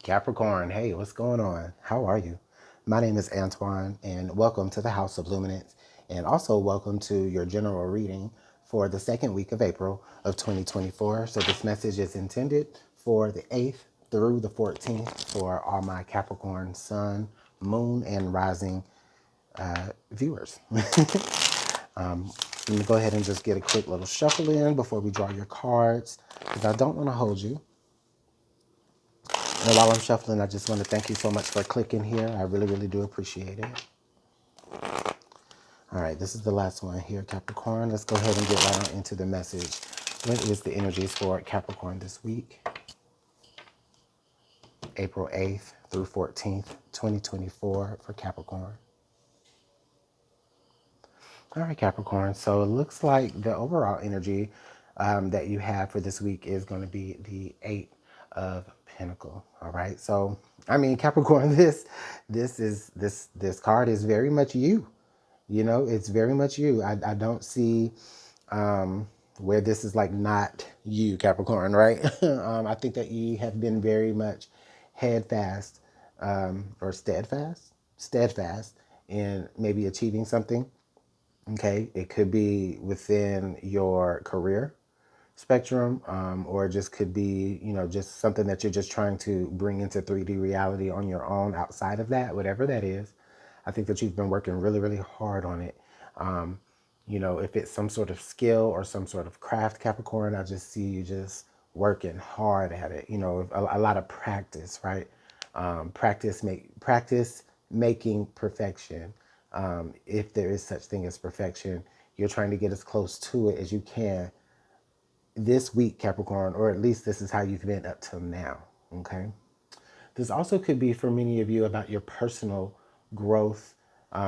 Capricorn, hey, what's going on? How are you? My name is Antoine, and welcome to the House of Luminance, and also welcome to your general reading for the second week of April of 2024. So, this message is intended for the 8th through the 14th for all my Capricorn Sun, Moon, and Rising viewers. Let me go ahead and just get a quick little shuffle in before we draw your cards, because I don't want to hold you. And while I'm shuffling, I just want to thank you so much for clicking here. I really, really do appreciate it. All right, this is the last one here, Capricorn. Let's go ahead and get right on into the message. What is the energies for Capricorn this week? April 8th through 14th, 2024 for Capricorn. All right, Capricorn. So it looks like the overall energy that you have for this week is going to be the Eight of Pentacle. All right. So I mean, Capricorn, this card is very much you. You know, it's very much you. I don't see where this is like not you, Capricorn, right? I think that you have been very much head fast or steadfast in maybe achieving something. Okay, it could be within your career spectrum, or it just could be, just something that you're just trying to bring into 3D reality on your own outside of that, whatever that is. I think that you've been working really, really hard on it. If it's some sort of skill or some sort of craft, Capricorn, I just see you just working hard at it. A lot of practice, right? Practice making perfection. If there is such thing as perfection, you're trying to get as close to it as you can this week, Capricorn, or at least this is how you've been up till now. Okay. This also could be for many of you about your personal growth,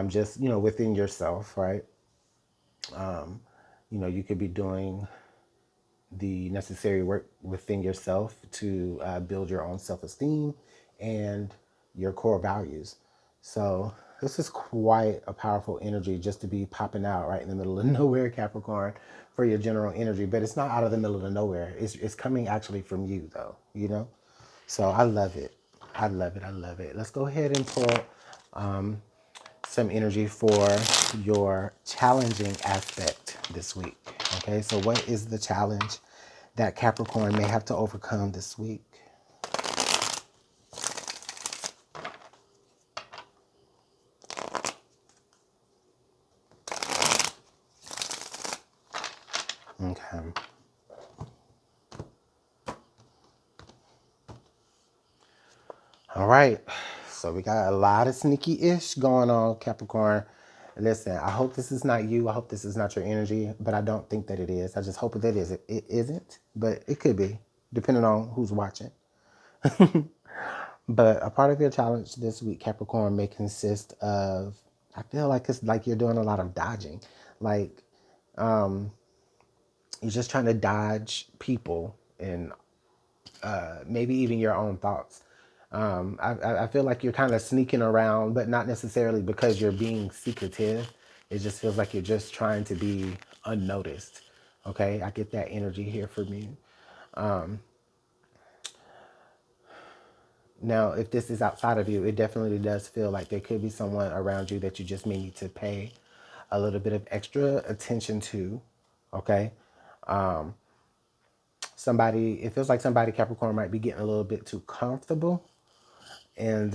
just, within yourself, right? You could be doing the necessary work within yourself to build your own self-esteem and your core values. So this is quite a powerful energy just to be popping out right in the middle of nowhere, Capricorn, for your general energy. But it's not out of the middle of nowhere. It's coming actually from you, though, So I love it. I love it. I love it. Let's go ahead and pull some energy for your challenging aspect this week. Okay, so what is the challenge that Capricorn may have to overcome this week? Okay. All right. So we got a lot of sneaky-ish going on, Capricorn. Listen, I hope this is not you. I hope this is not your energy, but I don't think that it is. I just hope that it isn't, but it could be, depending on who's watching. But a part of your challenge this week, Capricorn, may consist of, I feel like it's like you're doing a lot of dodging. Like, you're just trying to dodge people and maybe even your own thoughts. I feel like you're kind of sneaking around, but not necessarily because you're being secretive. It just feels like you're just trying to be unnoticed. Okay, I get that energy here from you. Now, if this is outside of you, it definitely does feel like there could be someone around you that you just may need to pay a little bit of extra attention to. Okay. It feels like somebody, Capricorn, might be getting a little bit too comfortable. And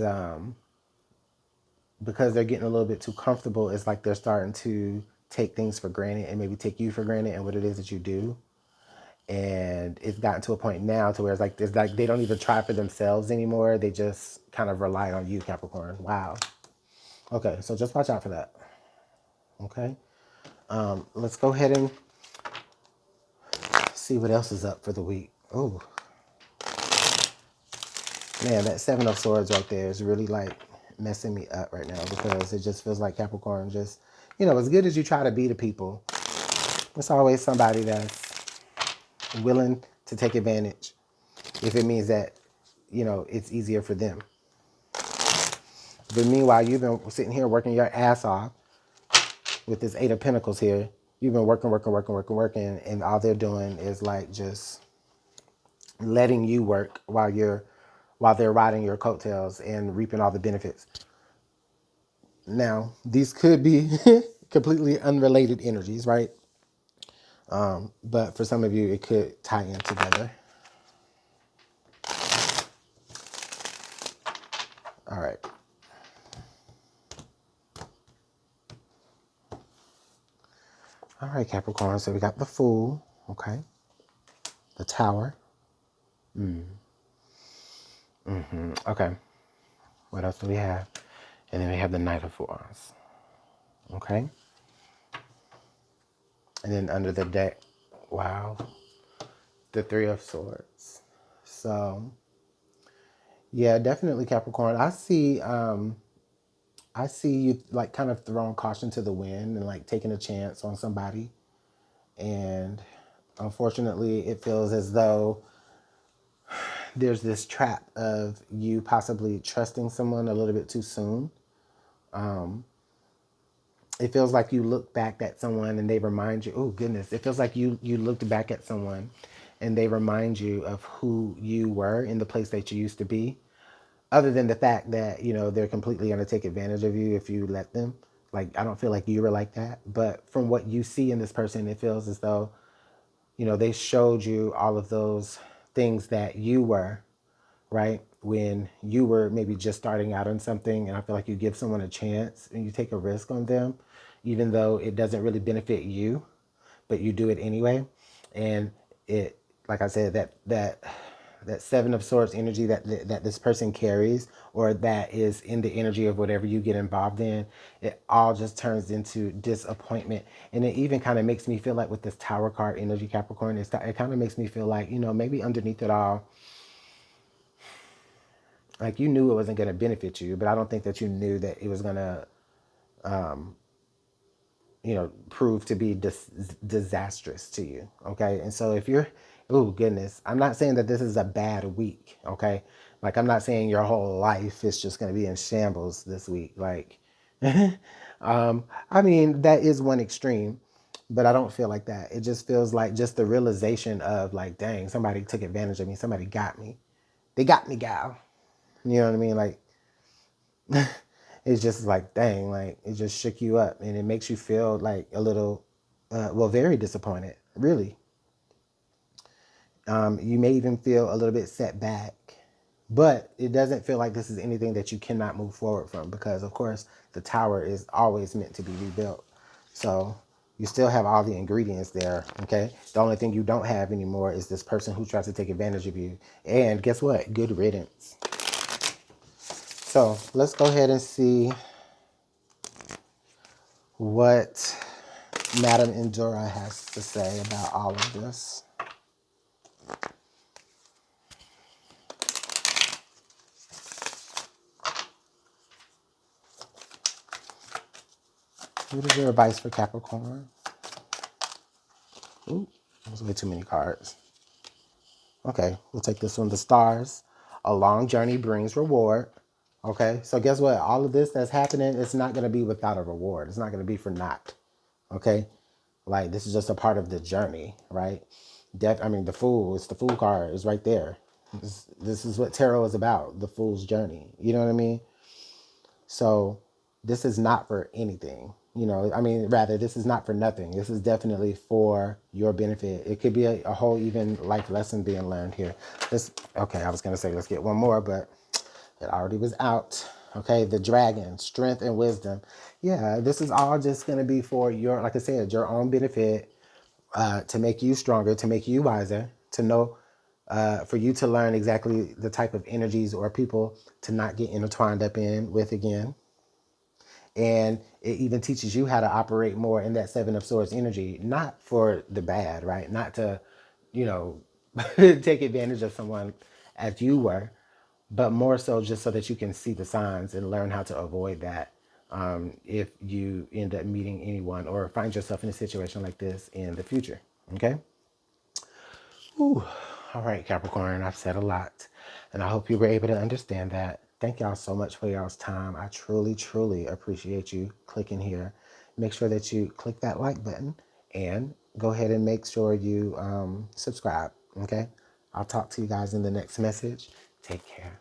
because they're getting a little bit too comfortable, it's like they're starting to take things for granted and maybe take you for granted and what it is that you do. And it's gotten to a point now to where it's like they don't even try for themselves anymore. They just kind of rely on you, Capricorn. Wow. Okay, so just watch out for that. Okay. Let's go ahead and see what else is up for the week. Oh, man, that Seven of Swords right there is really like messing me up right now because it just feels like Capricorn just, as good as you try to be to people, there's always somebody that's willing to take advantage if it means that, it's easier for them. But meanwhile, you've been sitting here working your ass off with this Eight of Pentacles here. You've been working, and all they're doing is like just letting you work while you're while they're riding your coattails and reaping all the benefits. Now, these could be completely unrelated energies, right? But for some of you, it could tie in together. All right. All right, Capricorn. So we got the Fool, okay? The Tower. Okay. What else do we have? And then we have the Knight of Wands, okay? And then under the deck, wow, the Three of Swords. So, yeah, definitely Capricorn. I see you like kind of throwing caution to the wind and like taking a chance on somebody. And unfortunately, it feels as though there's this trap of you possibly trusting someone a little bit too soon. It feels like you look back at someone and they remind you, oh goodness, it feels like you looked back at someone and they remind you of who you were in the place that you used to be. Other than the fact that, they're completely going to take advantage of you if you let them. Like, I don't feel like you were like that. But from what you see in this person, it feels as though, they showed you all of those things that you were, right? When you were maybe just starting out on something, and I feel like you give someone a chance and you take a risk on them, even though it doesn't really benefit you, but you do it anyway. And it, like I said, that Seven of Swords energy that this person carries, or that is in the energy of whatever you get involved in, it all just turns into disappointment. And it even kind of makes me feel like with this Tower card energy, Capricorn, it kind of makes me feel like, maybe underneath it all, like you knew it wasn't going to benefit you, but I don't think that you knew that it was going to, prove to be disastrous to you. Okay. And so if you're, oh goodness, I'm not saying that this is a bad week. Okay. Like, I'm not saying your whole life is just going to be in shambles this week. Like, I mean, that is one extreme, but I don't feel like that. It just feels like just the realization of like, dang, somebody took advantage of me. Somebody got me. They got me, gal. You know what I mean? Like, it's just like, dang, like it just shook you up and it makes you feel like a little, very disappointed, really. You may even feel a little bit set back, but it doesn't feel like this is anything that you cannot move forward from, because of course the tower is always meant to be rebuilt. So you still have all the ingredients there, okay? The only thing you don't have anymore is this person who tries to take advantage of you. And guess what? Good riddance. So let's go ahead and see what Madame Endura has to say about all of this. What is your advice for Capricorn? Ooh, that was way too many cards. Okay, we'll take this one. The stars. A long journey brings reward. Okay, so guess what? All of this that's happening, it's not going to be without a reward. It's not going to be for naught. Okay, like this is just a part of the journey, right? The Fool. It's the Fool card. It's right there. This is what tarot is about. The Fool's journey. You know what I mean? So this is not for anything. Rather, this is not for nothing. This is definitely for your benefit. It could be a whole even life lesson being learned here. Okay, I was going to say, let's get one more, but it already was out. Okay, the Dragon, strength and wisdom. Yeah, this is all just going to be for your, like I said, your own benefit, to make you stronger, to make you wiser, to know, for you to learn exactly the type of energies or people to not get intertwined up in with again. And it even teaches you how to operate more in that Seven of Swords energy, not for the bad, right? Not to, you know, take advantage of someone as you were, but more so just so that you can see the signs and learn how to avoid that, if you end up meeting anyone or find yourself in a situation like this in the future. Okay? Whew. All right, Capricorn, I've said a lot, and I hope you were able to understand that. Thank y'all so much for y'all's time. I truly, truly appreciate you clicking here. Make sure that you click that like button and go ahead and make sure you subscribe, okay? I'll talk to you guys in the next message. Take care.